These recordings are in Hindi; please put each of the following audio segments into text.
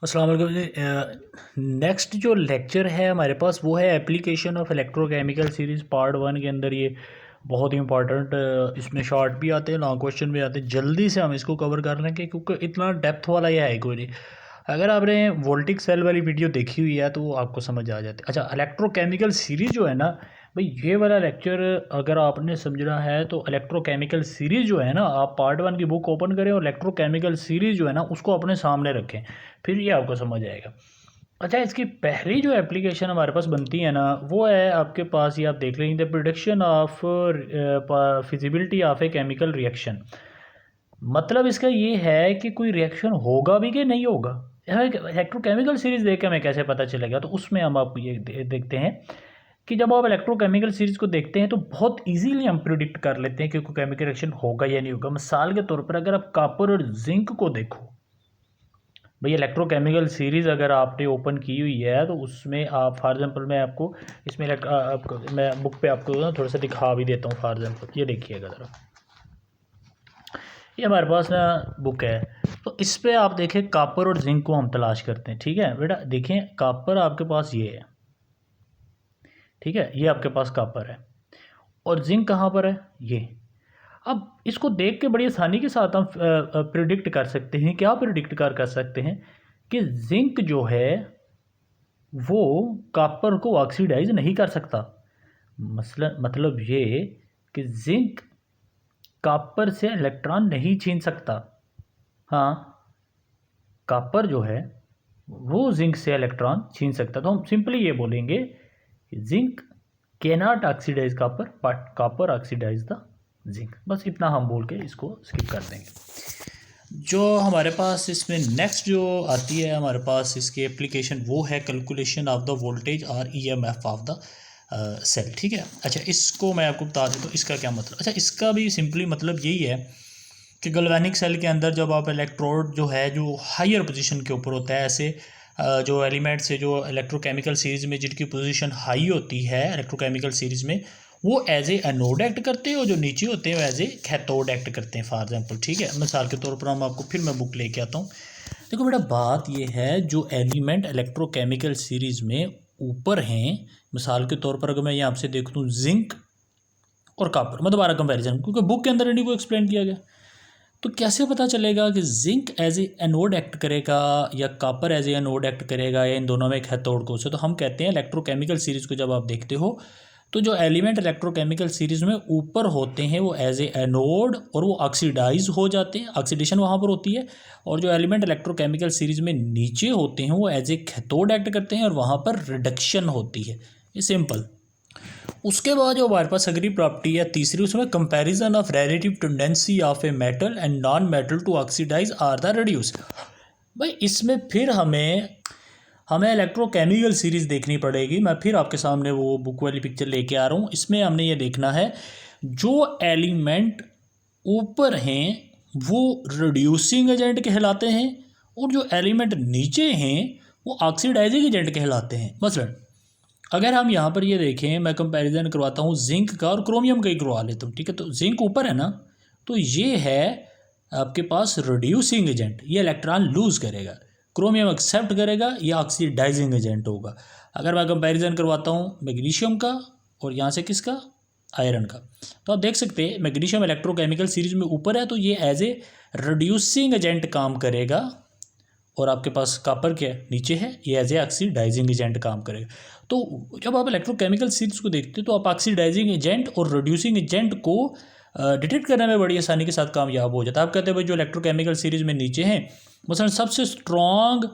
अस्सलाम वालेकुम जी। नेक्स्ट जो लेक्चर है हमारे पास वो है application of electrochemical series part 1 के अंदर। ये बहुत ही इंपॉर्टेंट, इसमें शॉर्ट भी आते हैं, लॉन्ग क्वेश्चन भी आते हैं। जल्दी से हम इसको कवर कर लेंगे क्योंकि इतना डेप्थ वाला ये है कोई नहीं। अगर आपने वोल्टिक सेल वाली वीडियो देखी हुई है तो वो आपको समझ आ जाती है। अच्छा, इलेक्ट्रोकेमिकल सीरीज़ जो है ना भाई, ये वाला लेक्चर अगर आपने समझना है तो इलेक्ट्रोकेमिकल सीरीज़ जो है ना, आप पार्ट 1 की बुक ओपन करें और इलेक्ट्रोकेमिकल सीरीज़ जो है ना उसको अपने सामने रखें, फिर ये आपको समझ आएगा। अच्छा, इसकी पहली जो एप्लीकेशन हमारे पास बनती है ना वो है आपके पास, ये आप देख लेंगे, the production of feasibility of a chemical reaction. मतलब इसका ये है कि कोई रिएक्शन होगा भी कि नहीं होगा। इलेक्ट्रोकेमिकल सीरीज़ देख के हमें कैसे पता चलेगा, तो उसमें हम आपको ये देखते हैं कि जब आप इलेक्ट्रोकेमिकल सीरीज़ को देखते हैं तो बहुत इजीली हम प्रिडिक्ट कर लेते हैं कि कोई केमिकल रिएक्शन होगा या नहीं होगा। मिसाल के तौर पर अगर आप कॉपर और जिंक को देखो भाई, इलेक्ट्रोकेमिकल सीरीज़ अगर आपने ओपन की हुई है तो उसमें आप फॉर एग्जांपल मैं आपको इसमें आपको मैं बुक पे आपको ना थोड़ा सा दिखा भी देता हूँ। फॉर एग्जांपल ये देखिएगा ज़रा, ये हमारे पास ना बुक है, तो इस पे आप देखें कॉपर और जिंक को हम तलाश करते हैं। ठीक है बेटा, देखें कॉपर आपके पास ये है, ठीक है, ये आपके पास कॉपर है और जिंक कहाँ पर है, ये। अब इसको देख के बड़ी आसानी के साथ हम प्रिडिक्ट कर सकते हैं। क्या प्रिडिक्ट कर सकते हैं कि जिंक जो है वो कॉपर को ऑक्सीडाइज नहीं कर सकता। मतलब ये कि जिंक कॉपर से इलेक्ट्रॉन नहीं छीन सकता। हाँ, कॉपर जो है वो जिंक से इलेक्ट्रॉन छीन सकता। तो हम सिंपली ये बोलेंगे कि zinc cannot oxidise copper but copper oxidise the zinc. बस इतना हम बोल के इसको स्किप कर देंगे। जो हमारे पास इसमें नेक्स्ट जो आती है हमारे पास इसकी एप्लीकेशन वो है कैलकुलेशन ऑफ द वोल्टेज और ईएमएफ ऑफ द सेल। ठीक है, अच्छा इसको मैं आपको बता दूँ तो इसका क्या मतलब। अच्छा, इसका भी सिंपली मतलब यही है कि गैल्वेनिक सेल के अंदर जब आप इलेक्ट्रोड जो है जो हायर पोजीशन के ऊपर होता है, ऐसे जो एलिमेंट्स है जो इलेक्ट्रोकेमिकल सीरीज़ में जिनकी पोजीशन हाई होती है इलेक्ट्रोकेमिकल सीरीज़ में, वो एज ए एनोड एक्ट करते हैं और जो नीचे होते हैं वो एज ए कैथोड एक्ट करते हैं फॉर एग्जांपल। ठीक है, मिसाल के तौर पर हम आपको फिर मैं बुक लेके आता हूँ। देखो बेटा, बात ये है जो एलिमेंट इलेक्ट्रोकेमिकल सीरीज़ में ऊपर हैं, मिसाल के तौर पर अगर मैं यहाँ आपसे देख दूँ जिंक और कॉपर, मैं दोबारा कंपेरिजन क्योंकि बुक के अंदर इन्हीं को एक्सप्लेन किया गया, तो कैसे पता चलेगा कि zinc as a anode act करेगा या copper as a anode act करेगा या इन दोनों में कैथोड को से। तो हम कहते हैं इलेक्ट्रोकेमिकल सीरीज़ को जब आप देखते हो तो जो एलिमेंट इलेक्ट्रोकेमिकल सीरीज़ में ऊपर होते हैं वो एज ए एनोड और वो ऑक्सीडाइज हो जाते हैं, ऑक्सीडेशन वहाँ पर होती है। और जो एलिमेंट इलेक्ट्रोकेमिकल सीरीज़ में नीचे होते हैं वो एज ए कैथोड एक्ट करते हैं और वहाँ पर रिडक्शन होती है। ये सिंपल। उसके बाद जो हमारे पास अगली प्रॉपर्टी है तीसरी, उसमें comparison of relative tendency of a metal and non metal to oxidise or the reduce. भाई इसमें फिर हमें इलेक्ट्रोकेमिकल सीरीज़ देखनी पड़ेगी। मैं फिर आपके सामने वो बुक वाली पिक्चर लेके आ रहा हूँ। इसमें हमने ये देखना है जो एलिमेंट ऊपर हैं वो रिड्यूसिंग एजेंट कहलाते हैं और जो एलिमेंट नीचे हैं वो ऑक्सीडाइजिंग एजेंट कहलाते हैं। मसलन अगर हम यहाँ पर ये देखें, मैं कंपैरिजन करवाता हूँ जिंक का और क्रोमियम का ही करवा लेता हूँ। ठीक है, तो जिंक ऊपर है ना, तो ये है आपके पास रिड्यूसिंग एजेंट, ये इलेक्ट्रॉन लूज़ करेगा। क्रोमियम एक्सेप्ट करेगा, ये ऑक्सीडाइजिंग एजेंट होगा। अगर मैं कंपैरिजन करवाता हूँ मैग्नीशियम का और यहाँ से किसका, आयरन का, तो आप देख सकते हैं मैग्नीशियम इलेक्ट्रोकेमिकल सीरीज में ऊपर है तो ये एज ए रिड्यूसिंग एजेंट काम करेगा और आपके पास कॉपर क्या नीचे है, ये एज ए ऑक्सीडाइजिंग एजेंट काम करेगा। तो जब आप इलेक्ट्रोकेमिकल सीरीज को देखते हैं तो आप ऑक्सीडाइजिंग एजेंट और रिड्यूसिंग एजेंट को डिटेक्ट करने में बड़ी आसानी के साथ कामयाब हो जाता है। आप कहते हैं भाई जो इलेक्ट्रोकेमिकल सीरीज में नीचे हैं, मसलन सबसे स्ट्रॉन्ग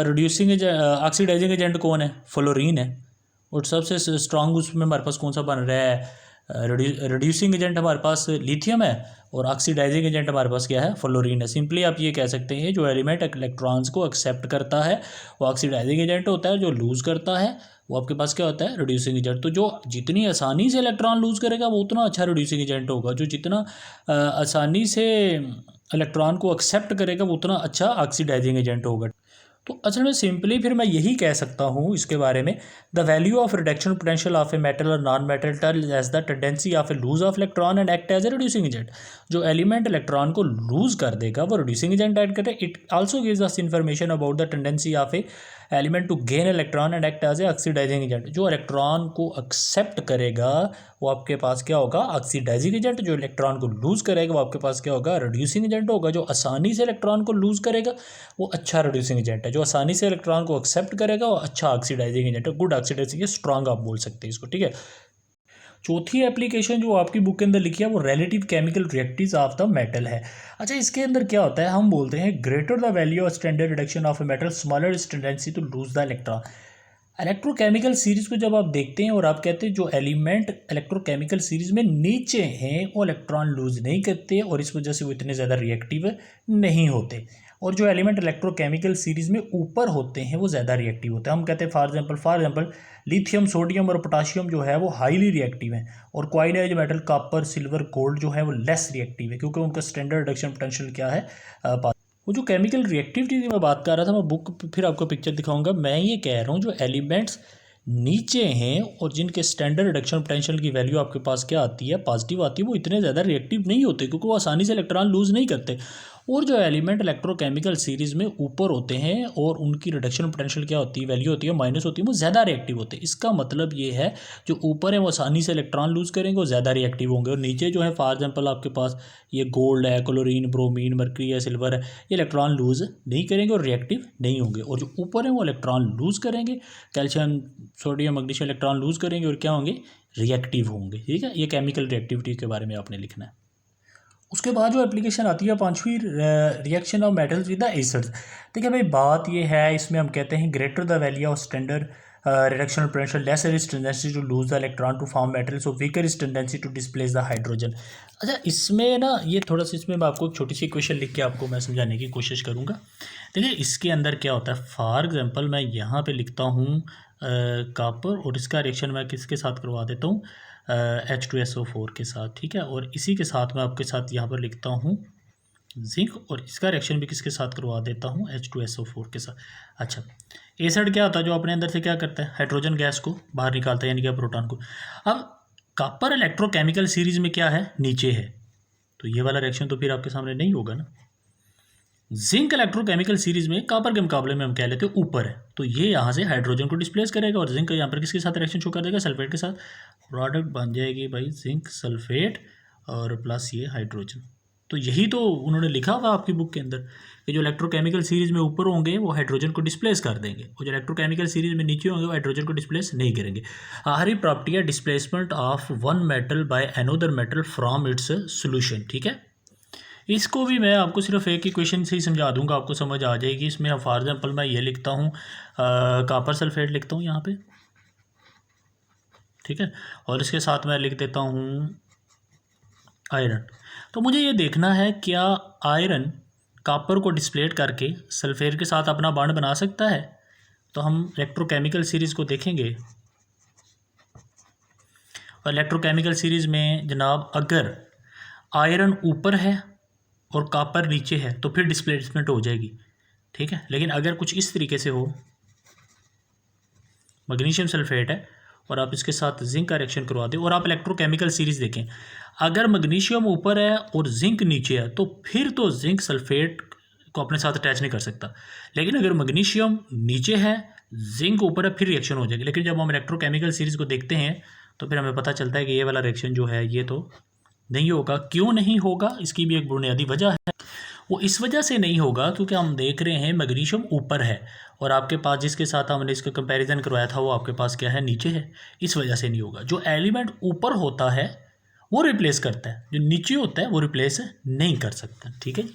रिड्यूसिंग ऑक्सीडाइजिंग एजेंट कौन है, फ्लोरीन है। और सबसे स्ट्रॉन्ग उसमें हमारे पास कौन सा बन रहा है, रिड्यूसिंग एजेंट हमारे पास लिथियम है और ऑक्सीडाइजिंग एजेंट हमारे पास क्या है, फ्लोरीन है। सिंपली आप ये कह सकते हैं जो एलिमेंट इलेक्ट्रॉन्स को एक्सेप्ट करता है वो ऑक्सीडाइजिंग एजेंट होता है, जो लूज़ करता है वो आपके पास क्या होता है, रिड्यूसिंग एजेंट। तो जो जितनी आसानी से इलेक्ट्रॉन लूज़ करेगा वो उतना अच्छा रिड्यूसिंग एजेंट होगा, जो जितना आसानी से इलेक्ट्रॉन को एक्सेप्ट करेगा वो उतना अच्छा ऑक्सीडाइजिंग एजेंट होगा। तो असल में सिंपली फिर मैं यही कह सकता हूँ इसके बारे में, the value of reduction potential of a metal और non metal tell as the tendency of a lose of electron and act as a reducing agent. जो एलिमेंट इलेक्ट्रॉन को लूज कर देगा वो रिड्यूसिंग एजेंट ऐड करे। It also gives us information about the tendency of a element to gain electron and act as a oxidising agent. जो इलेक्ट्रॉन को एक्सेप्ट करेगा वो आपके पास क्या होगा, ऑक्सीडाइजिंग एजेंट। जो इलेक्ट्रॉन को लूज करेगा वो आपके पास क्या होगा, रिड्यूसिंग एजेंट होगा। जो आसानी से इलेक्ट्रॉन को लूज करेगा वो अच्छा रिड्यूसिंग एजेंट है। जो आसानी से इलेक्ट्रॉन को एक्सेप्ट करेगा वो अच्छा ऑक्सीडाइजिंग एजेंट है, गुड ऑक्सीडाइजिंग, स्ट्रॉन्ग आप बोल सकते हैं इसको, ठीक है। चौथी एप्लीकेशन जो आपकी बुक के अंदर लिखी है वो relative chemical reactives of the metal है। अच्छा, इसके अंदर क्या होता है, हम बोलते हैं greater the value of standard reduction of a metal smaller is tendency to lose the electron. Electrochemical series को जब आप देखते हैं और आप कहते हैं जो एलिमेंट इलेक्ट्रोकेमिकल सीरीज में नीचे हैं वो इलेक्ट्रॉन लूज नहीं करते और इस वजह से वो इतने ज़्यादा रिएक्टिव नहीं होते, और जो एलिमेंट इलेक्ट्रोकेमिकल सीरीज में ऊपर होते हैं वो ज़्यादा रिएक्टिव होते हैं। हम कहते हैं फॉर एग्जांपल लिथियम, सोडियम और पोटाशियम जो है वो हाईली रिएक्टिव हैं, और क्वाइनाइज मेटल कॉपर, सिल्वर, गोल्ड जो है वो लेस रिएक्टिव है, क्योंकि उनका स्टैंडर्ड रिडक्शन पोटेंशियल क्या है, वो जो केमिकल रिएक्टिविटी की मैं बात कर रहा था, मैं बुक फिर आपको पिक्चर दिखाऊंगा। मैं ये कह रहा हूँ जो एलिमेंट्स नीचे हैं और जिनके स्टैंडर्ड रिडक्शन पोटेंशियल की वैल्यू आपके पास क्या आती है, पॉजिटिव आती है, वो इतने ज़्यादा रिएक्टिव नहीं होते क्योंकि वो आसानी से इलेक्ट्रॉन लूज़ नहीं करते। और जो एलिमेंट इलेक्ट्रोकेमिकल सीरीज़ में ऊपर होते हैं और उनकी रिडक्शन पोटेंशियल क्या होती है, वैल्यू होती है माइनस होती है, वो ज़्यादा रिएक्टिव होते हैं। इसका मतलब ये है जो ऊपर है वो आसानी से इलेक्ट्रॉन लूज़ करेंगे, वो ज़्यादा रिएक्टिव होंगे, और नीचे जो है फॉर एग्जांपल आपके पास ये गोल्ड है, क्लोरीन, ब्रोमीन, मर्करी है, सिल्वर है, ये इलेक्ट्रॉन लूज़ नहीं करेंगे और रिएक्टिव नहीं होंगे। और जो ऊपर है वो इलेक्ट्रॉन लूज़ करेंगे, calcium, sodium, magnesium electron lose करेंगे और क्या होंगे, रिएक्टिव होंगे, ठीक है। ये केमिकल रिएक्टिविटी के बारे में आपने लिखना है। उसके बाद जो एप्लीकेशन आती है पांचवी, reaction of metals with the acids. देखिए भाई बात ये है, इसमें हम कहते हैं greater the value of standard reduction potential lesser is tendency to lose the electron to form metals और weaker is tendency to displace the hydrogen. अच्छा, इसमें ना ये थोड़ा सा, इसमें मैं आपको एक छोटी सी इक्वेशन लिख के आपको मैं समझाने की कोशिश करूँगा। देखिए इसके अंदर क्या होता है, फॉर एग्जांपल मैं यहाँ पे लिखता हूँ कॉपर, और इसका रिएक्शन मैं किसके साथ करवा देता हूँ, H2SO4 के साथ, ठीक है। और इसी के साथ मैं आपके साथ यहाँ पर लिखता हूँ जिंक, और इसका रिएक्शन भी किसके साथ करवा देता हूँ, H2SO4 के साथ। अच्छा, एसिड क्या होता है, जो अपने अंदर से क्या करता है, हाइड्रोजन गैस को बाहर निकालता है, यानी कि प्रोटॉन को। अब कॉपर इलेक्ट्रोकेमिकल सीरीज में क्या है, नीचे है, तो ये वाला रिएक्शन तो फिर आपके सामने नहीं होगा ना। जिंक इलेक्ट्रोकेमिकल सीरीज में कॉपर के मुकाबले में हम कह लेते हैं ऊपर है, तो ये यहाँ से हाइड्रोजन को डिस्प्लेस करेगा और जिंक यहाँ पर किसके साथ रिएक्शन शो कर देगा, सल्फेट के साथ। प्रोडक्ट बन जाएगी भाई जिंक सल्फेट और प्लस ये हाइड्रोजन। तो यही तो उन्होंने लिखा हुआ आपकी बुक के अंदर कि जो इलेक्ट्रोकेमिकल सीरीज में ऊपर होंगे वो हाइड्रोजन को डिस्प्लेस कर देंगे, और जो इलेक्ट्रोकेमिकल सीरीज में नीचे होंगे वो हाइड्रोजन को डिस्प्लेस नहीं करेंगे। आखिरी प्रॉपर्टी है displacement of one metal by another metal from its solution, ठीक है। इसको भी मैं आपको सिर्फ एक ही क्वेश्चन से ही समझा दूंगा, आपको समझ आ जाएगी। इसमें फॉर एग्जांपल मैं ये लिखता हूँ कॉपर सल्फेट लिखता हूँ यहाँ पे, ठीक है, और इसके साथ मैं लिख देता हूँ आयरन। तो मुझे ये देखना है क्या आयरन कॉपर को डिस्प्लेट करके सल्फेट के साथ अपना बॉन्ड बना सकता है। तो हम इलेक्ट्रोकेमिकल सीरीज़ को देखेंगे, और इलेक्ट्रोकेमिकल सीरीज़ में जनाब अगर आयरन ऊपर है और कॉपर नीचे है तो फिर डिस्प्लेसमेंट हो जाएगी, ठीक है। लेकिन अगर कुछ इस तरीके से हो, मैग्नीशियम सल्फेट है और आप इसके साथ जिंक का रिएक्शन करवा दें, और आप इलेक्ट्रोकेमिकल सीरीज़ देखें, अगर मैग्नीशियम ऊपर है और जिंक नीचे है तो फिर तो जिंक सल्फेट को अपने साथ अटैच नहीं कर सकता। लेकिन अगर मैग्नीशियम नीचे है, जिंक ऊपर है, फिर रिएक्शन हो जाएगी। लेकिन जब हम इलेक्ट्रोकेमिकल सीरीज़ को देखते हैं तो फिर हमें पता चलता है कि ये वाला रिएक्शन जो है ये तो नहीं होगा। क्यों नहीं होगा, इसकी भी एक बुनियादी वजह है। वो इस वजह से नहीं होगा क्योंकि हम देख रहे हैं मैग्नीशियम ऊपर है और आपके पास जिसके साथ हमने इसका कंपैरिजन करवाया था वो आपके पास क्या है, नीचे है, इस वजह से नहीं होगा। जो एलिमेंट ऊपर होता है वो रिप्लेस करता है, जो नीचे होता है वो रिप्लेस नहीं कर सकता, ठीक है जी।